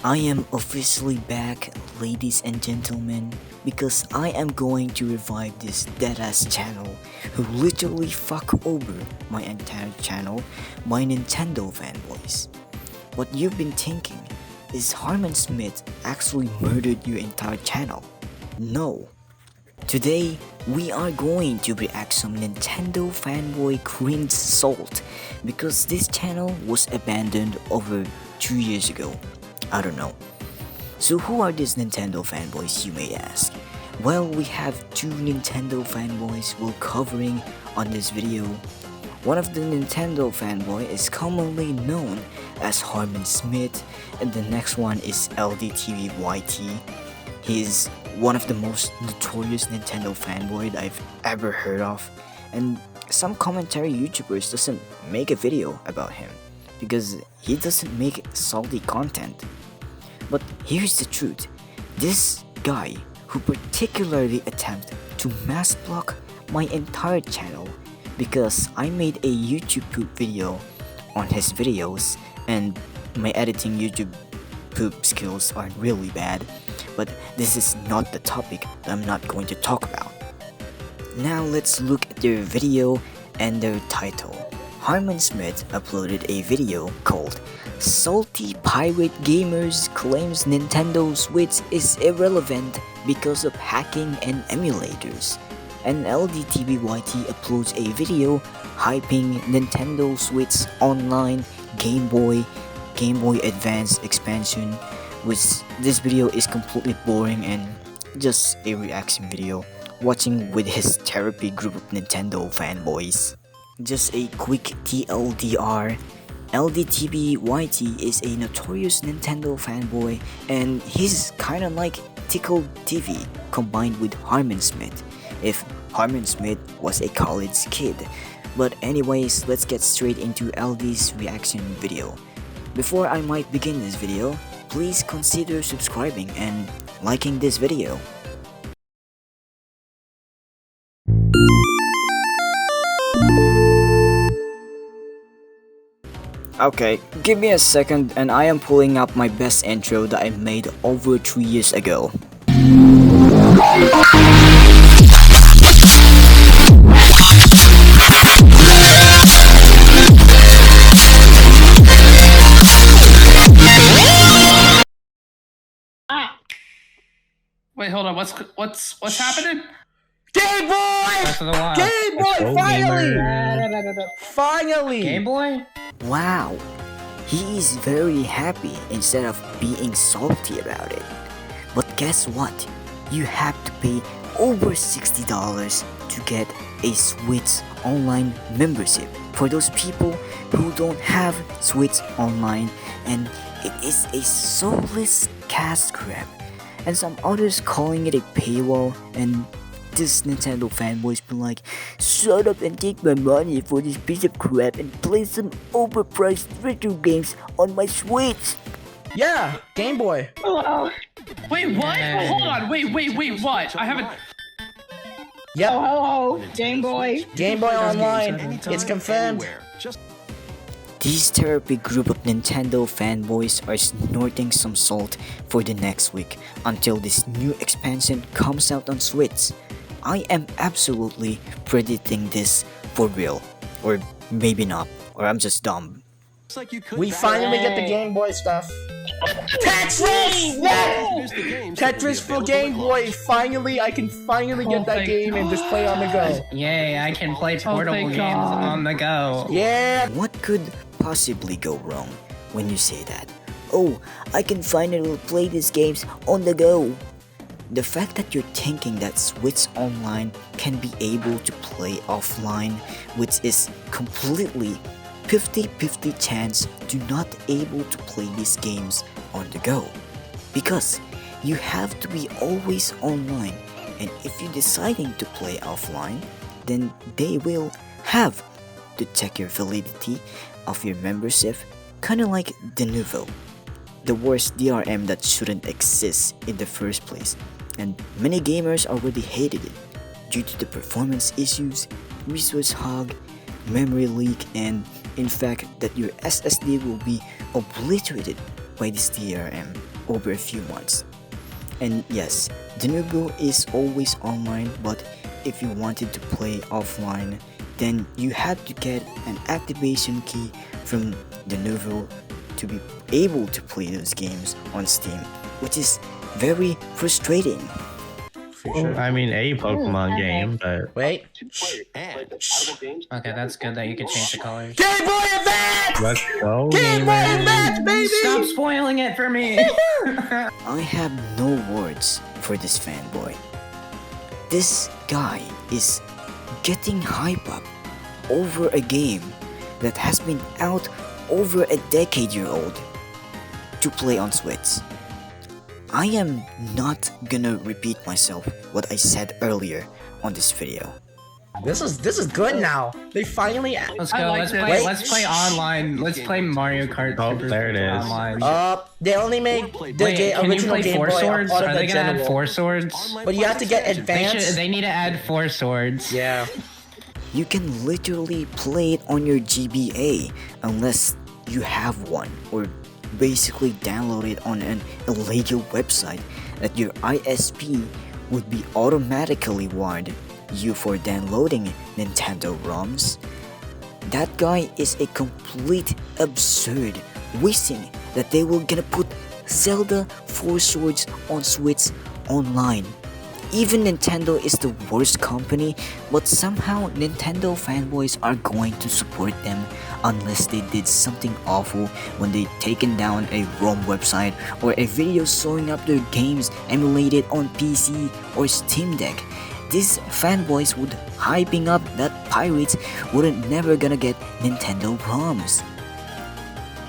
I am officially back, ladies and gentlemen, because I am going to revive this deadass channel who literally fuck over my entire channel, my Nintendo fanboys. What you've been thinking, is Harmon Smith actually murdered your entire channel? No. Today, we are going to react some Nintendo fanboy cringe salt because this channel was abandoned over 2 years ago. I don't know. So who are these Nintendo fanboys, you may ask? Well, we have two Nintendo fanboys we're covering on this video. One of the Nintendo fanboy is commonly known as Harmon Smith, and the next one is LDTVYT. He is one of the most notorious Nintendo fanboy that I've ever heard of, and some commentary YouTubers doesn't make a video about him because he doesn't make salty content. But here's the truth, this guy who particularly attempted to mass block my entire channel because I made a YouTube poop video on his videos, and my editing YouTube poop skills are really bad, but this is not the topic that I'm not going to talk about. Now let's look at their video and their title. Harmon Smith uploaded a video called Salty Pirate Gamers Claims Nintendo Switch is Irrelevant because of Hacking and Emulators. And LDTVYT uploads a video hyping Nintendo Switch Online Game Boy Advance expansion, which this video is completely boring and just a reaction video watching with his therapy group of Nintendo fanboys. Just a quick TLDR, LDTVYT is a notorious Nintendo fanboy, and he's kinda like Tickle TV combined with Harmon Smith, if Harmon Smith was a college kid. But anyways, let's get straight into LD's reaction video. Before I might begin this video, please consider subscribing and liking this video. Okay, give me a second and I am pulling up my best intro that I made over 3 years ago. Wait, hold on. What's happening? Game Boy! Game Boy! Finally! Finally! Game Boy? Wow, he is very happy instead of being salty about it. But guess what? You have to pay over $60 to get a Switch Online membership for those people who don't have Switch Online, and it is a soulless cash grab. And some others calling it a paywall, and this Nintendo fanboys been like, shut up and take my money for this piece of crap and play some overpriced retro games on my Switch. Yeah, Game Boy. Hello. Wait, what? Hold on. Wait, what? I haven't. Yep, Hello. Game Boy. Game Boy Online. It's confirmed. These therapy group of Nintendo fanboys are snorting some salt for the next week until this new expansion comes out on Switch. I am absolutely predicting this for real, or maybe not, or I'm just dumb. We finally get the Game Boy stuff. Tetris! Yes! Tetris for Game Boy. Finally, I can finally get that game and just play on the go. Yay, I can play portable games on the go. Yeah. What could possibly go wrong when you say that? Oh, I can finally play these games on the go. The fact that you're thinking that Switch Online can be able to play offline, which is completely 50-50 chance to not able to play these games on the go, because you have to be always online, and if you're deciding to play offline, then they will have to check your validity of your membership, kinda like de novo, the worst DRM that shouldn't exist in the first place, and many gamers already hated it due to the performance issues, resource hog, memory leak, and in fact that your SSD will be obliterated by this DRM. over a few months. And yes, Denuvo is always online, but if you wanted to play offline, then you had to get an activation key from Denuvo to be able to play those games on Steam, which is very frustrating. I mean, a Pokemon game, but Wait. okay, that's good that you can change the colors. Game Boy Advance! Let's go, Game Boy gamers. Advance, baby! Stop spoiling it for me. I have no words for this fanboy. This guy is getting hype up over a game that has been out over a decade-year-old to play on Switch. I am not gonna repeat myself what I said earlier on this video. This is good now. They finally. Let's go. like this. Let's play online. Let's play Mario Kart. Oh, there it is. Online. They only made the Wait, can you original play Game 4 Boy swords? out of Are the they gonna add general. 4 swords? But you have to get advanced. They need to add 4 swords. Yeah. You can literally play it on your GBA unless you have one, or basically download it on an illegal website that your ISP would be automatically warned you for downloading Nintendo ROMs. That guy is a complete absurd, wishing that they were gonna put Zelda 4 Swords on Switch online. Even Nintendo is the worst company, but somehow Nintendo fanboys are going to support them unless they did something awful when they taken down a ROM website or a video showing up their games emulated on PC or Steam Deck. These fanboys would hyping up that pirates wouldn't never gonna get Nintendo ROMs.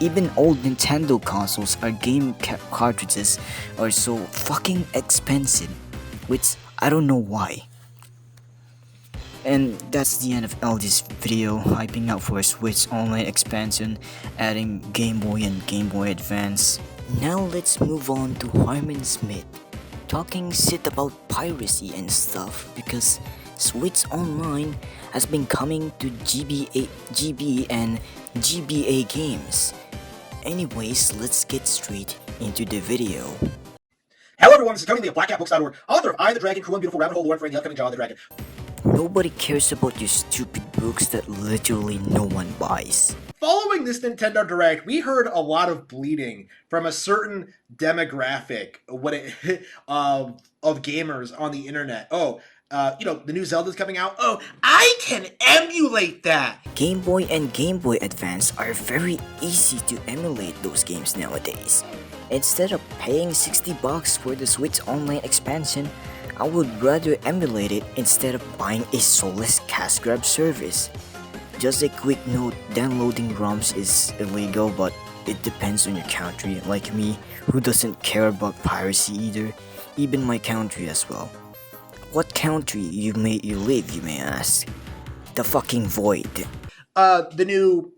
Even old Nintendo consoles or game cartridges are so fucking expensive, which I don't know why. And that's the end of LD's video, hyping up for a Switch online expansion, adding Game Boy and Game Boy Advance. Now let's move on to Harmon Smith, talking shit about piracy and stuff because Switch Online has been coming to GB and GBA games. Anyways, let's get straight into the video. Hello everyone, this is Tony Lee of BlackCatBooks.org, author of I the Dragon, Cruel and Beautiful Rabbit Hole Lore for the upcoming Jaw of the Dragon. Nobody cares about your stupid books that literally no one buys. Following this Nintendo Direct, we heard a lot of bleeding from a certain demographic of gamers on the internet. The new Zelda's coming out. Oh, I can emulate that! Game Boy and Game Boy Advance are very easy to emulate those games nowadays. Instead of paying $60 for the Switch Online expansion, I would rather emulate it instead of buying a soulless cash grab service. Just a quick note, downloading ROMs is illegal, but it depends on your country, like me, who doesn't care about piracy either, even my country as well. What country you live, you may ask? The fucking void. The new,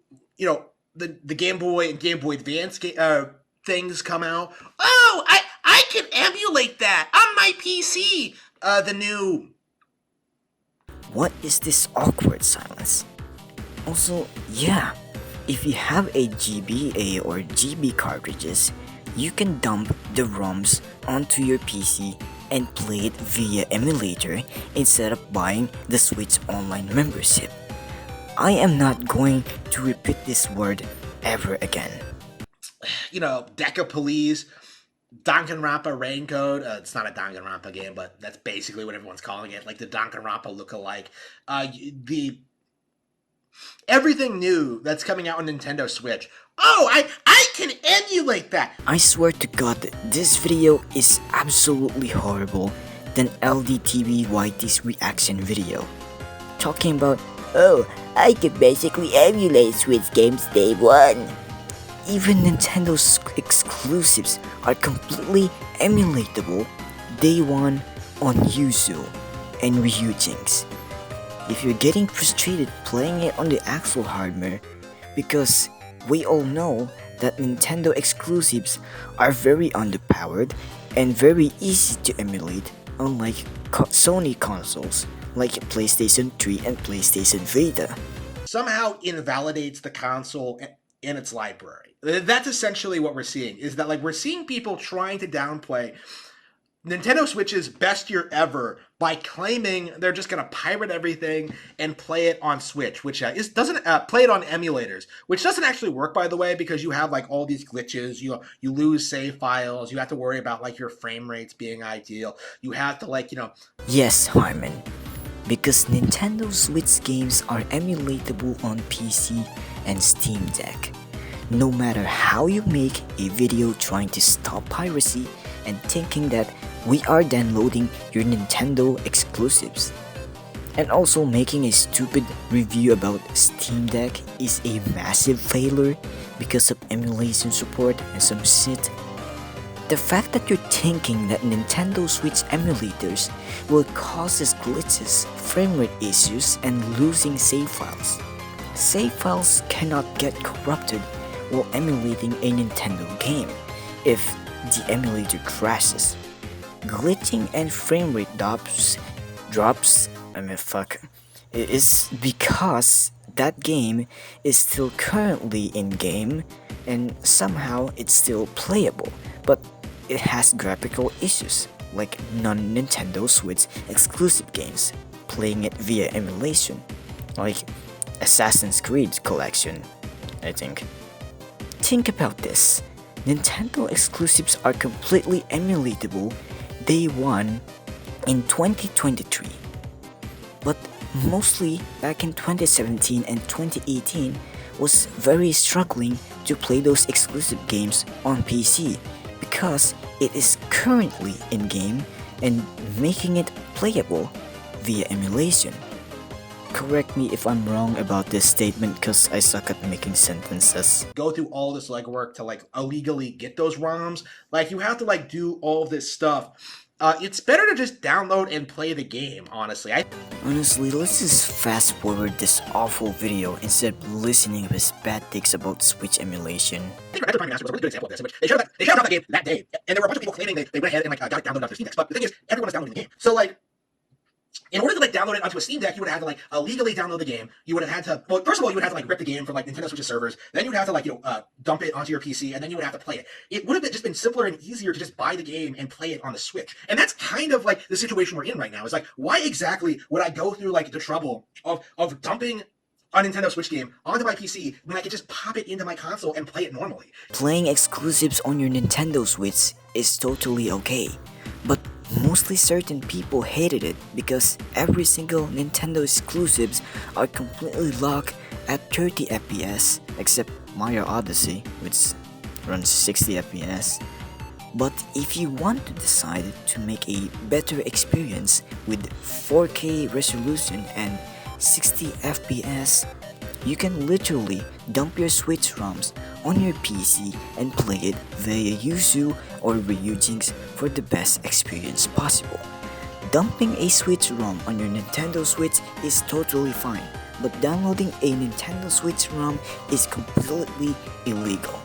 the Game Boy and Game Boy Advance things come out. Oh, I can emulate that on my PC. The new... What is this awkward silence? Also, yeah, if you have a GBA or GB cartridges, you can dump the ROMs onto your PC and play it via emulator instead of buying the Switch Online membership. I am not going to repeat this word ever again. Deca Police, Danganronpa Raincoat. It's not a Danganronpa game, but that's basically what everyone's calling it, like the Danganronpa lookalike. Everything new that's coming out on Nintendo Switch. Oh, I can emulate that! I swear to God, this video is absolutely horrible than LDTV YT's reaction video. Talking about, oh, I can basically emulate Switch games day one. Even Nintendo's exclusives are completely emulatable day one on Yuzu and Ryujinx. If you're getting frustrated playing it on the actual hardware, because we all know that Nintendo exclusives are very underpowered and very easy to emulate, unlike Sony consoles like PlayStation 3 and PlayStation Vita. Somehow invalidates the console in its library. That's essentially what we're seeing, is that like we're seeing people trying to downplay Nintendo Switch's best year ever by claiming they're just going to pirate everything and play it on Switch, which doesn't play it on emulators, which doesn't actually work, by the way, because you have like all these glitches. You lose save files. You have to worry about like your frame rates being ideal. You have to like, Yes, Harmon. Because Nintendo Switch games are emulatable on PC and Steam Deck. No matter how you make a video trying to stop piracy and thinking that we are downloading your Nintendo exclusives. And also making a stupid review about Steam Deck is a massive failure because of emulation support and some shit. The fact that you're thinking that Nintendo Switch emulators will cause us glitches, frame rate issues, and losing save files. Save files cannot get corrupted while emulating a Nintendo game if the emulator crashes. Glitching and frame rate drops is because that game is still currently in game and somehow it's still playable, but it has graphical issues like non-Nintendo Switch exclusive games playing it via emulation, like Assassin's Creed Collection, I think. Think about this. Nintendo exclusives are completely emulatable day one in 2023. But mostly back in 2017 and 2018 was very struggling to play those exclusive games on PC because it is currently in game and making it playable via emulation. Correct me if I'm wrong about this statement because I suck at making sentences. Go through all this legwork to like illegally get those ROMs. Like you have to like do all this stuff. It's better to just download and play the game, honestly. Honestly, let's just fast forward this awful video instead of listening to his bad takes about Switch emulation. I think Retro Prime Master was a really good example of this, in which they showed off the game that day, and there were a bunch of people claiming they went ahead and like got it downloaded onto Steam Deck. But the thing is, everyone was downloading the game. So like, in order to like download it onto a Steam Deck, you would have had to like illegally download the game. You would have had to, well, first of all, you would have to like rip the game from like Nintendo Switch's servers. Then you would have to like dump it onto your PC, and then you would have to play it. It would have just been simpler and easier to just buy the game and play it on the Switch. And that's kind of like the situation we're in right now. Is like, why exactly would I go through like the trouble of dumping a Nintendo Switch game onto my PC when I could just pop it into my console and play it normally? Playing exclusives on your Nintendo Switch is totally okay, but mostly certain people hated it because every single Nintendo exclusives are completely locked at 30 FPS except Mario Odyssey, which runs 60 FPS. But if you want to decide to make a better experience with 4K resolution and 60 FPS, you can literally dump your Switch ROMs on your PC and play it via Yuzu or Ryujinx for the best experience possible. Dumping a Switch ROM on your Nintendo Switch is totally fine, but downloading a Nintendo Switch ROM is completely illegal.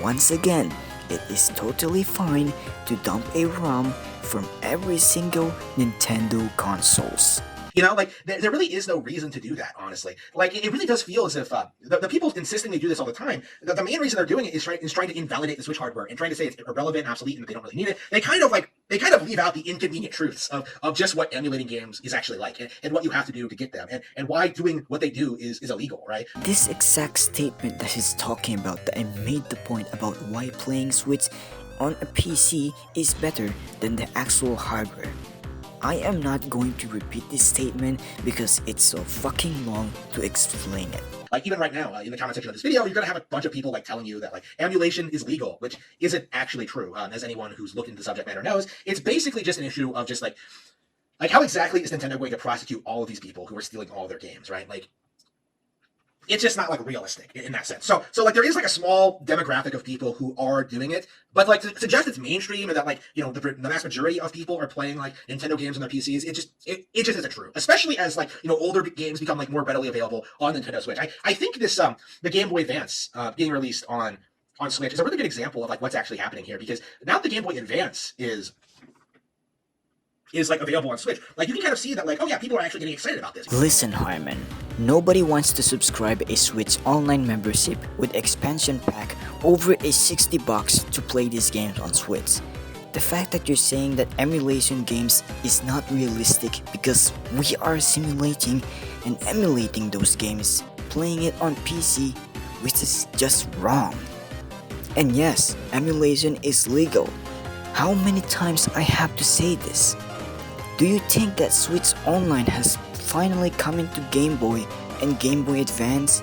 Once again, it is totally fine to dump a ROM from every single Nintendo consoles. You know, like, there really is no reason to do that, honestly. Like, it really does feel as if the people insistingly do this all the time. The main reason they're doing it is trying to invalidate the Switch hardware and trying to say it's irrelevant, obsolete, and that they don't really need it. They kind of leave out the inconvenient truths of just what emulating games is actually like and what you have to do to get them and why doing what they do is illegal, right? This exact statement that he's talking about, that I made the point about why playing Switch on a PC is better than the actual hardware. I am not going to repeat this statement because it's so fucking long to explain it. Like, even right now, in the comment section of this video, you're going to have a bunch of people like telling you that like emulation is legal, which isn't actually true. As anyone who's looked into the subject matter knows, it's basically just an issue of just like how exactly is Nintendo going to prosecute all of these people who are stealing all their games, right? Like, it's just not like realistic in that sense. So like there is like a small demographic of people who are doing it, but like to suggest it's mainstream and that like, you know, the vast majority of people are playing like Nintendo games on their PCs, it just isn't true. Especially as like, you know, older games become like more readily available on Nintendo Switch. I think this the Game Boy Advance being released on Switch is a really good example of like what's actually happening here, because now the Game Boy Advance is is like available on Switch, like you can kind of see that like, oh yeah, people are actually getting excited about this. Listen, Harmon, nobody wants to subscribe a Switch online membership with expansion pack over a $60 to play these games on Switch. The fact that you're saying that emulation games is not realistic because we are simulating and emulating those games, playing it on PC, which is just wrong. And yes, emulation is legal. How many times I have to say this? Do you think that Switch Online has finally come into Game Boy and Game Boy Advance?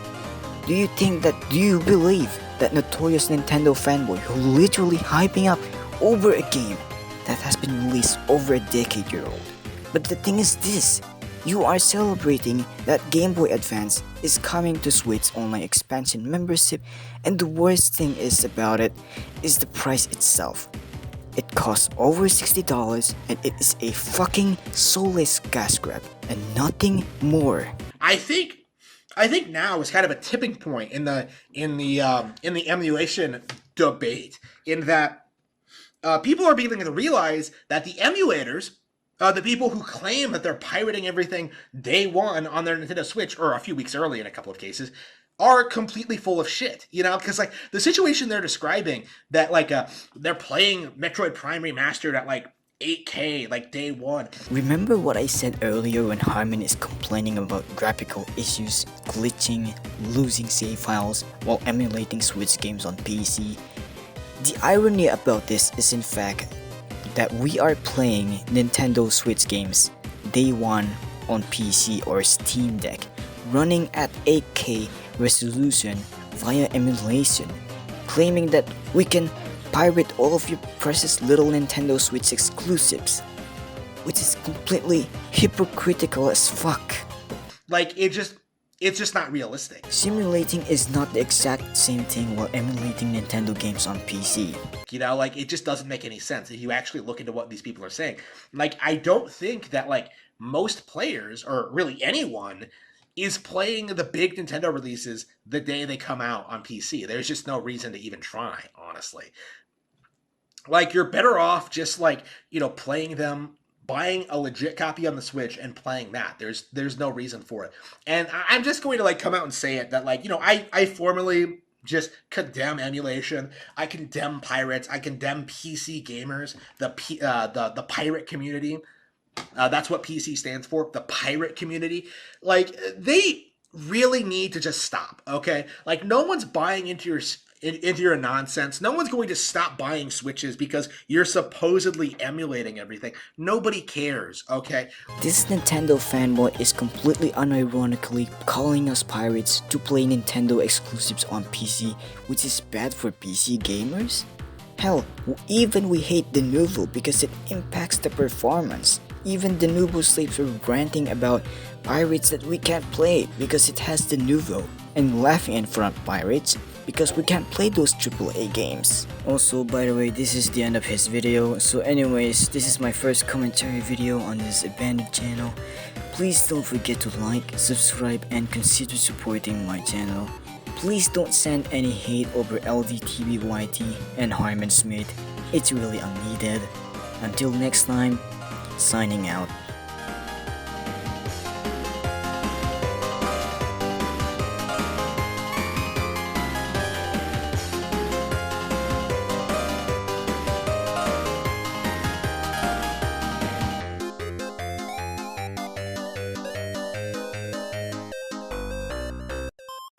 Do you believe that notorious Nintendo fanboy who literally hyping up over a game that has been released over a decade old? But the thing is this, you are celebrating that Game Boy Advance is coming to Switch Online expansion membership, and the worst thing is about it is the price itself. It costs over $60 and it is a fucking soulless cash grab and nothing more. I think now is kind of a tipping point in the emulation debate, in that people are beginning to realize that the emulators, the people who claim that they're pirating everything day one on their Nintendo Switch, or a few weeks early in a couple of cases, are completely full of shit, you know, because like the situation they're describing, that like they're playing Metroid Prime Remastered at like 8K like day one. Remember what I said earlier when Harmon is complaining about graphical issues, glitching, losing save files while emulating Switch games on PC? The irony about this is in fact that we are playing Nintendo Switch games day one on PC or Steam Deck, running at 8K resolution via emulation, claiming that we can pirate all of your precious little Nintendo Switch exclusives, which is completely hypocritical as fuck. Like it's just not realistic. Simulating is not the exact same thing while emulating Nintendo games on PC. You know, like it just doesn't make any sense if you actually look into what these people are saying. Like I don't think that like most players, or really anyone, is playing the big Nintendo releases the day they come out on PC. There's just no reason to even try, honestly. Like, you're better off just, like, you know, playing them, buying a legit copy on the Switch and playing that. There's no reason for it. And I'm just going to, like, come out and say it, that, like, you know, I formally just condemn emulation. I condemn pirates. I condemn PC gamers, the pirate community. That's what PC stands for, the pirate community. Like, they really need to just stop, okay? Like, no one's buying into your nonsense. No one's going to stop buying Switches because you're supposedly emulating everything. Nobody cares, okay? This Nintendo fanboy is completely unironically calling us pirates to play Nintendo exclusives on PC, which is bad for PC gamers? Hell, even we hate the Denuvo because it impacts the performance. Even the Denuvo slaves were ranting about pirates that we can't play because it has the Denuvo, and laughing in front of pirates because we can't play those AAA games. Also, by the way, this is the end of his video. So anyways, this is my first commentary video on this abandoned channel. Please don't forget to like, subscribe, and consider supporting my channel. Please don't send any hate over LDTBYT and Harmon Smith. It's really unneeded. Until next time, signing out.